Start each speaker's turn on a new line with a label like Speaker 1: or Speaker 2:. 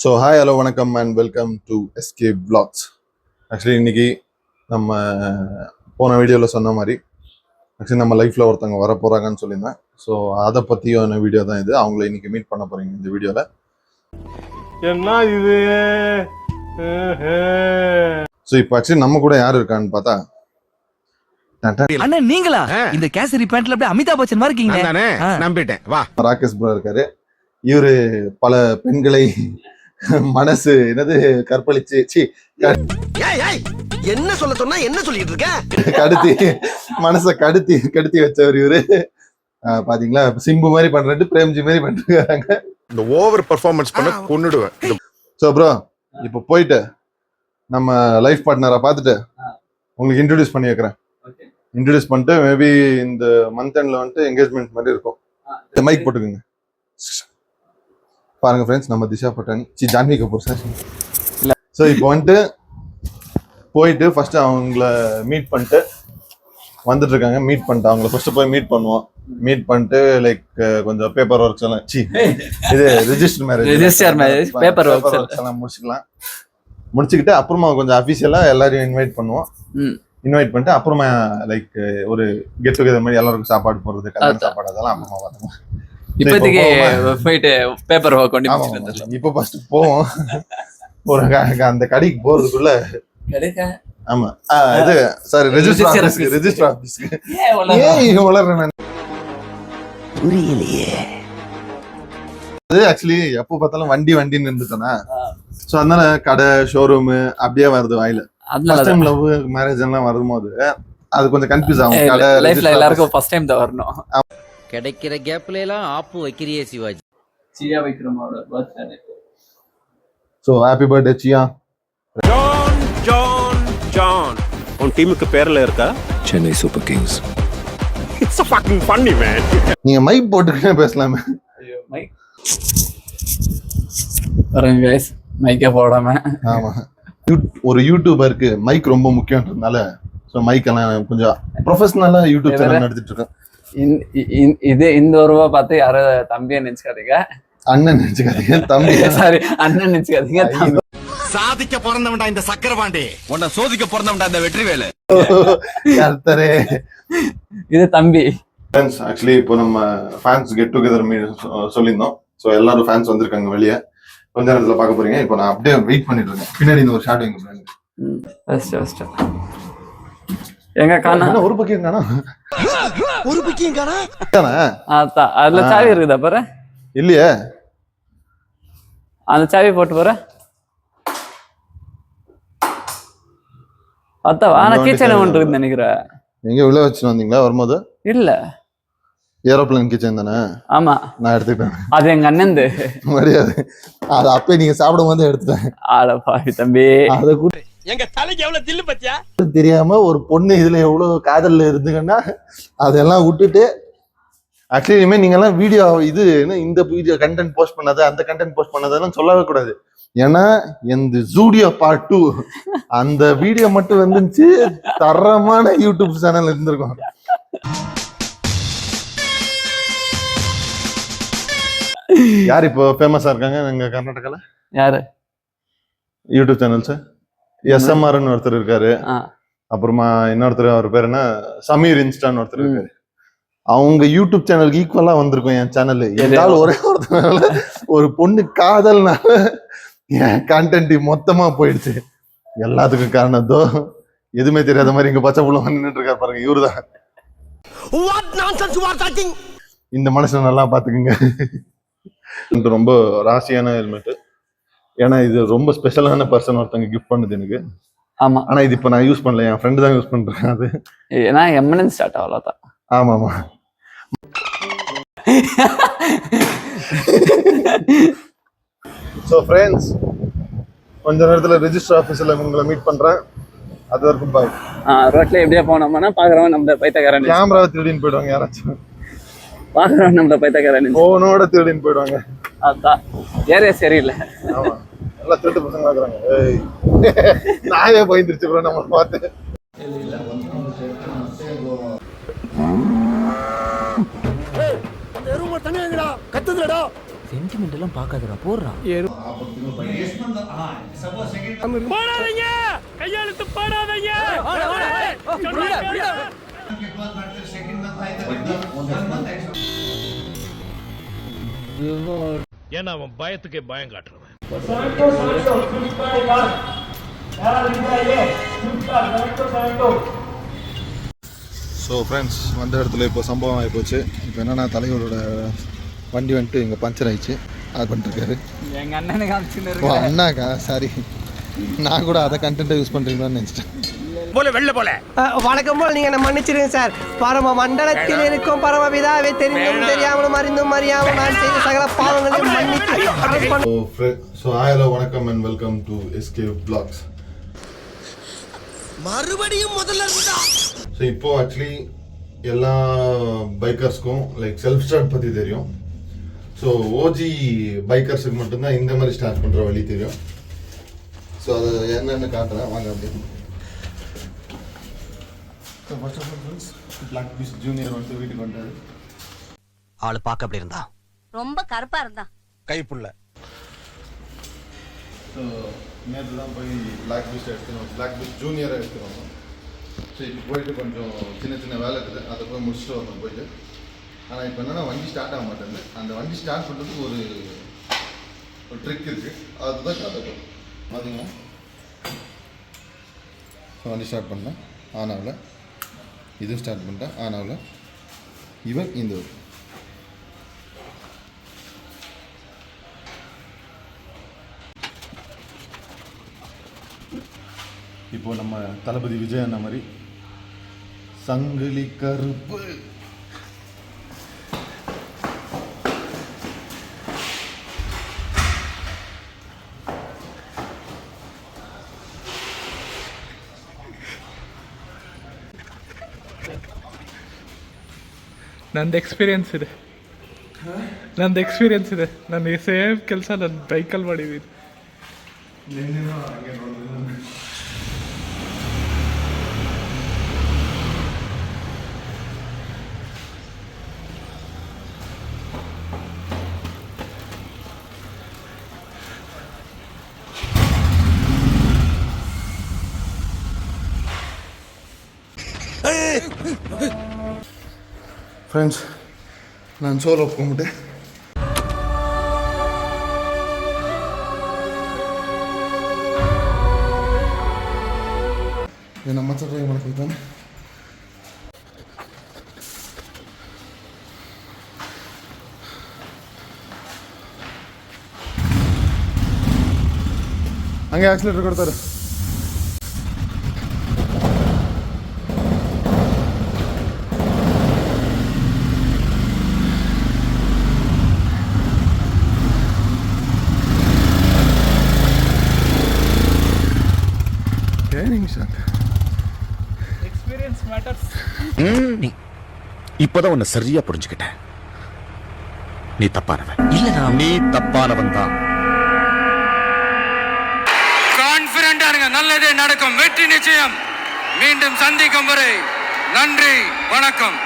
Speaker 1: So hi hello வணக்கம் and welcome to escape vlogs. Actually இன்னைக்கு நம்ம போன வீடியோவில் சொன்ன மாதிரி ஆக்சுவலி நம்ம லைஃப்பில் ஒருத்தவங்க வர போகிறாங்கன்னு சொல்லியிருந்தேன். ஸோ அதை பற்றியான வீடியோ தான் இது. அவங்கள இன்னைக்கு மீட் பண்ண போகிறீங்க இந்த வீடியோவில்.
Speaker 2: என்ன இது?
Speaker 1: ஸோ இப்போ ஆக்சுவலி நம்ம கூட யார் இருக்கான்னு பார்த்தா
Speaker 3: அண்ணா நீங்களா? இந்த கேசரி பேண்ட்ல அப்படியே அமிதாப் பச்சன் மாதிரி இருக்கீங்க.
Speaker 2: நம்பிட்டேன். வா,
Speaker 1: ராகேஷ் ப்ரோ இருக்காரு. இவரு பல பெண்களை மனசு என்னது கற்பழிச்சு
Speaker 4: என்ன சொல்ல சொன்னா என்ன சொல்லிட்டு இருக்க?
Speaker 1: கடுத்தி மனசை கடுத்தி வச்சவர் இவரு. பாத்தீங்களா, சிம்பு மாதிரி பண்றது, பிரேம்ஜி மாதிரி பண்றாங்க.
Speaker 2: இந்த ஓவர் பெர்ஃபார்மன்ஸ் பண்ண கொன்னுடுவேன்.
Speaker 1: சோ ப்ரோ, இப்போ போயிட்டு நம்ம லைஃப் பார்ட்னரை பார்த்துட்டு உங்களுக்கு இன்ட்ரோடியூஸ் பண்ணி வைக்கிறேன். இன்ட்ரோடியூஸ் பண்ணிட்டு மேபி இந்த மந்த் எண்ட்ல வந்துட்டு என்கேஜ்மெண்ட் மாதிரி இருக்கும். மைக் போட்டுக்கோங்க. பாருங்க ஃப்ரெண்ட்ஸ், நம்ம திஷா பட்டானி ஜான்வி கபூர் சார். ஸோ இப்போ வந்துட்டு போயிட்டு ஃபர்ஸ்ட் அவங்கள மீட் பண்ணிட்டு வந்துட்டு இருக்காங்க. மீட் பண்ணிட்டு அவங்கள ஃபர்ஸ்ட் போய் மீட் பண்ணுவோம். மீட் பண்ணிட்டு லைக் கொஞ்சம் பேப்பர் ஒர்க்ஸ் எல்லாம் இது ரிஜிஸ்டர் மேரேஜ் பேப்பர் ஒர்க்ஸ் எல்லாம் முடிச்சுக்கிட்டு அப்புறமா கொஞ்சம் அஃபிஷியலா எல்லாரையும் இன்வைட் பண்ணுவோம். இன்வைட் பண்ணிட்டு அப்புறமா லைக் ஒரு கெட் டுகெதர் மாதிரி எல்லாருக்கும் சாப்பாடு போடுறது, கல்யாண சாப்பாடு, அதெல்லாம் அப்புறமா பார்த்துக்கலாம்.
Speaker 3: இப்போதைக்கு போயிட்டு பேப்பர் ஒர்க் பண்ணி
Speaker 1: இப்போ ஃபர்ஸ்ட் போவோம். ஒரு அந்த கடைக்கு போறதுக்குள்ள ஆமா இது சாரி ரெஜிஸ்டர் ஆபீஸ்க்கு ஏன் வளர்றேன்
Speaker 4: புரியலையே.
Speaker 1: அது ஆக்சுவலி எப்போ பார்த்தாலும் வண்டின்னு இருந்துட்டேன்னா, ஸோ அதனால கடை ஷோரூமு அப்படியே வருது வாயில. ஃபர்ஸ்ட் டைம் லவ் மேரேஜ் எல்லாம் வரும்போது அது கொஞ்சம் கன்ஃபியூஸ் ஆகும். கடை
Speaker 3: லைஃப்ல எல்லாருக்கும் ஃபர்ஸ்ட் டைம் தான் வரணும்.
Speaker 5: கிடைக்கிற கேப்ல எல்லாம் ஆப்பு வைக்கிறியே சிவாஜி.
Speaker 3: சியா விக்ரமோட பர்த்டே.
Speaker 1: சோ ஹேப்பி பர்த்டே சியா.
Speaker 2: ஜான் உன் டீமுக்கு பேர்ல இருக்கா?
Speaker 6: Chennai super Kings.
Speaker 2: It's a fucking funny man.
Speaker 1: நீங்க மைக் போட்டுக்கிட்டே பேசலாமே.
Speaker 3: ஐயோ மைக் வரேன் गाइस, மைக்கே போடாம. ஆமா,
Speaker 1: ஒரு யூடியூபருக்கு மைக் ரொம்ப முக்கியம்ன்றதுனால சோ மைக் எல்லாம் கொஞ்சம் ப்ரொஃபஷனலா யூடியூப் சேனல் நடத்திட்டு இருக்கேன்.
Speaker 3: இது இந்த ரூபா பார்த்து யாரும் தம்பியை நினைச்சுக்காதீங்க,
Speaker 1: அண்ணன் நினைச்சுக்காதீங்க, தம்பி
Speaker 3: சாரி அண்ணன் நினைச்சுக்காதீங்க.
Speaker 4: சாதிக்க பிறந்தவன்டா இந்த சக்கரபாண்டி, உன்னை சோதிக்க பிறந்தவன்டா இந்த வெற்றிவேலு.
Speaker 1: கர்த்தரே,
Speaker 3: இது தம்பி.
Speaker 1: ஃப்ரெண்ட்ஸ், ஆக்சுவலி இப்போ நம்ம ஃபேன்ஸ் கெட் டுகெதர் சொல்லியிருந்தோம். ஸோ எல்லாரும் ஃபேன்ஸ் வந்திருக்காங்க வெளியே. கொஞ்ச நேரத்தில் பார்க்க போறீங்க. இப்போ நான் அப்படியே வெயிட் பண்ணிட்டு இருக்கேன். பின்னாடி இந்த ஒரு ஷாட் வைங்க ஃப்ரெண்ட்.
Speaker 3: எங்க காணா?
Speaker 1: ஒரு பக்கம் காணா,
Speaker 4: ஒரு பிக்கியும் காணா.
Speaker 3: அதுல சாவி இருக்குதா பாரு?
Speaker 1: இல்லையே,
Speaker 3: அந்த சாவி போட்டு பாரு. அதான் ஆனா கிச்சன் ஒன்று இருக்குன்னு நினைக்கிறேன்.
Speaker 1: எங்க உள்ள வச்சுட்டு வந்தீங்களா வரும்போது?
Speaker 3: இல்ல,
Speaker 1: ஏரோப்ளேன் கிச்சன் தானே.
Speaker 3: ஆமா,
Speaker 1: நான் எடுத்துக்கிட்டேன்.
Speaker 3: அது எங்க அண்ணன்து
Speaker 1: முடியாது, அது அப்பயே நீங்க சாப்பிடும் போது எடுத்துட்டேன்.
Speaker 3: ஆள பாவி தம்பி,
Speaker 1: அதை கூட
Speaker 4: எங்க தலைக்கு எவ்வளவு தில்லு பத்தியா
Speaker 1: தெரியாம ஒரு பொண்ணு இதுல எவ்வளவு காதல்ல இருந்துங்கன்னா அதெல்லாம் விட்டுட்டு ஆக்சுவலி இனிமே நீங்க எல்லாம் வீடியோ இது இந்த வீடியோ கண்டென்ட் போஸ்ட் பண்ணாத, அந்த கண்டென்ட் போஸ்ட் பண்ணாதெல்லாம் சொல்லவே கூடாது. ஏன்னா இந்த ஜூடியோ பார்ட் 2 அந்த வீடியோ மட்டும் வந்துச்சு, தரமான யூடியூப் சேனல் இருந்திருக்கும். யார் இப்போ ஃபேமஸா இருக்காங்க எங்க கர்நாடகால?
Speaker 3: யாரு
Speaker 1: யூடியூப் சேனல்ஸ்? எஸ்எம்ஆர்னு ஒருத்தர் இருக்காரு. அப்புறமா இன்னொருத்தர், அவர் பேர் என்ன, சமீர் இன்ஸ்டான்னு ஒருத்தர் இருக்காரு. அவங்க யூடியூப் சேனலுக்கு ஈக்குவலா வந்திருக்கும் என் சேனல். எதாவது ஒரே ஒருத்தனால ஒரு பொண்ணு காதல்னால என் கண்டென்ட் மொத்தமா போயிடுச்சு. எல்லாத்துக்கும் காரணத்தோ எதுவுமே தெரியாத மாதிரி இங்க பச்சை புள்ள வந்துட்டு இருக்காரு பாருங்க, இவருதான். இந்த மனுஷன் நல்லா பாத்துக்குங்க. ரொம்ப ராசியான ஹெல்மெட். ஏன்னா இது ரொம்ப ஸ்பெஷலான பர்சன் ஒருத்தங்க கிஃப்ட் பண்ணுது எனக்கு.
Speaker 3: ஆமா,
Speaker 1: ஆனா இது இப்ப நான் யூஸ் பண்ணல, என் ஃப்ரெண்டு தான் யூஸ் பண்றேன். அது
Speaker 3: ஏன்னா எம்என்என் ஸ்டார்ட் அவ்வளவுதான்.
Speaker 1: ஆமாமா. ஸோ ஃப்ரெண்ட்ஸ், கொஞ்ச நேரத்துல ரெஜிஸ்டர் ஆஃபீஸில் உங்களை மீட் பண்றேன். அது வரைக்கும் பாய்.
Speaker 3: ரோட்ல எப்படியா போனோம்னா பாக்குறவன் நம்மள பைத்தியக்காரன்,
Speaker 1: கேமராவை திருடின்னு போயிடுவாங்க யாராச்சும்.
Speaker 3: பாக்குறவன் நம்மள பைத்தியக்காரன்,
Speaker 1: போனோட திருடின்னு போயிடுவாங்க.
Speaker 3: அதான் ஏரியா சரியில்லை.
Speaker 1: ஆமா, எல்லாம் திருட்டு பசங்க இருக்கிறாங்க. நாயே பயந்துருச்சு ப்ரோ நம்ம பார்த்து.
Speaker 4: கத்துதுடா
Speaker 5: சென்டிமெண்ட் எல்லாம் பாக்காதடா, போடுறா.
Speaker 6: போடாதீங்க, கையெழுத்து போடாதீங்க. ஏன்னா அவன் பயத்துக்கே பயம் காட்டுறவன்.
Speaker 1: ஸோ ஃப்ரெண்ட்ஸ், வந்த இடத்துல இப்போ சம்பவம் ஆகி போச்சு. இப்போ என்னென்னா தலைவரோட வண்டி வந்துட்டு இங்கே பஞ்சர் ஆயிடுச்சு. அது பண்ணிருக்காரு
Speaker 3: எங்க அண்ணனுக்கு.
Speaker 1: ஓ அண்ணாக்கா, சாரி, நான் கூட அதை கண்டென்ட்டை யூஸ் பண்ணுறீங்களான்னு நினச்சிட்டேன்.
Speaker 7: வணக்கம் போல் நீங்க என்ன மன்னிச்சிருங்க சார். பரம மண்டலத்தில் இருக்கும் பரமபிதாவை தெரிந்தும் தெரியாமலும் அறிந்தும் அறியாமல் நான் செய்த சகல பாவங்களையும் மன்னித்து.
Speaker 1: ஸோ ஹலோ, வணக்கம் and welcome to SK Vlogs.
Speaker 7: மறுபடியும் முதல்ல இருந்தா.
Speaker 1: ஸோ இப்போ ஆக்சுவலி எல்லா பைக்கர்ஸ்க்கும் லைக் செல்ஃப் ஸ்டார்ட் பற்றி தெரியும். ஸோ ஓஜி பைக்கர்ஸுக்கு மட்டும்தான் இந்த மாதிரி ஸ்டார்ட் பண்ணுற வழி தெரியும். ஸோ அது என்னென்னு காட்டுறேன், வாங்க அப்படின்னு. So first of all friends, black peace junior வந்து வீட்டுக்கு வந்தாரு.
Speaker 7: ஆளு பார்க்க அப்படி இருந்தா,
Speaker 8: ரொம்ப கருப்பா இருந்தா,
Speaker 7: கைப்புள்ள.
Speaker 1: ஸோ நேற்று தான் போய் பிளாக் பீஸ் எடுத்துருவோம், பிளாக் பீஸ் ஜூனியரை எடுத்துருவாங்க. ஸோ இப்போ போயிட்டு கொஞ்சம் சின்ன சின்ன வேலை இருக்குது, அதை போய் முடிச்சுட்டு வரணும் போயிட்டு. ஆனால் இப்போ என்னென்னா வண்டி ஸ்டார்ட் ஆக மாட்டேங்குது. அந்த வண்டி ஸ்டார்ட் பண்ணுறதுக்கு ஒரு ட்ரிக் இருக்குது, அதுதான் காட்டப்படும். பார்த்தீங்களா, வண்டி ஸ்டார்ட் பண்ணேன், ஆன் ஆகல. இதுவும் ஸ்டார்ட் பண்ணிட்டேன், ஆன் ஆகல. ஈவன் இந்த இப்போ நம்ம தளபதி விஜய் அண்ணா மாதிரி சங்கிலி கருப்பு.
Speaker 9: ನಂದು ಎಕ್ಸ್ಪೀರಿಯನ್ಸ್ ಇದೆ, ನಾನು ಸೇಮ್ ಕೆಲಸ ನಾನು ಬೈಕಲ್ಲಿ ಮಾಡಿದ್ದೀನಿ.
Speaker 1: ஃப்ரெண்ட்ஸ், நான் சோலோ கும்பிட்டேன். நம்ம சொல்கிறேன் உங்களுக்கு தானே. ಹಂಗೆ ಆಕ್ಸಿಲೇಟರ್ ಕೊಡ್ತಾರೆ.
Speaker 9: Experience matters.
Speaker 2: இப்பதான் உன்னை சரியா புரிஞ்சுக்கிட்டேன். நீ தப்பானவன்
Speaker 3: இல்ல,
Speaker 2: நீ தப்பானவன் தான்.
Speaker 4: கான்பிடண்டா இருங்க, நல்லதே நடக்கும், வெற்றி நிச்சயம். மீண்டும் சந்திக்கும் வரை நன்றி, வணக்கம்.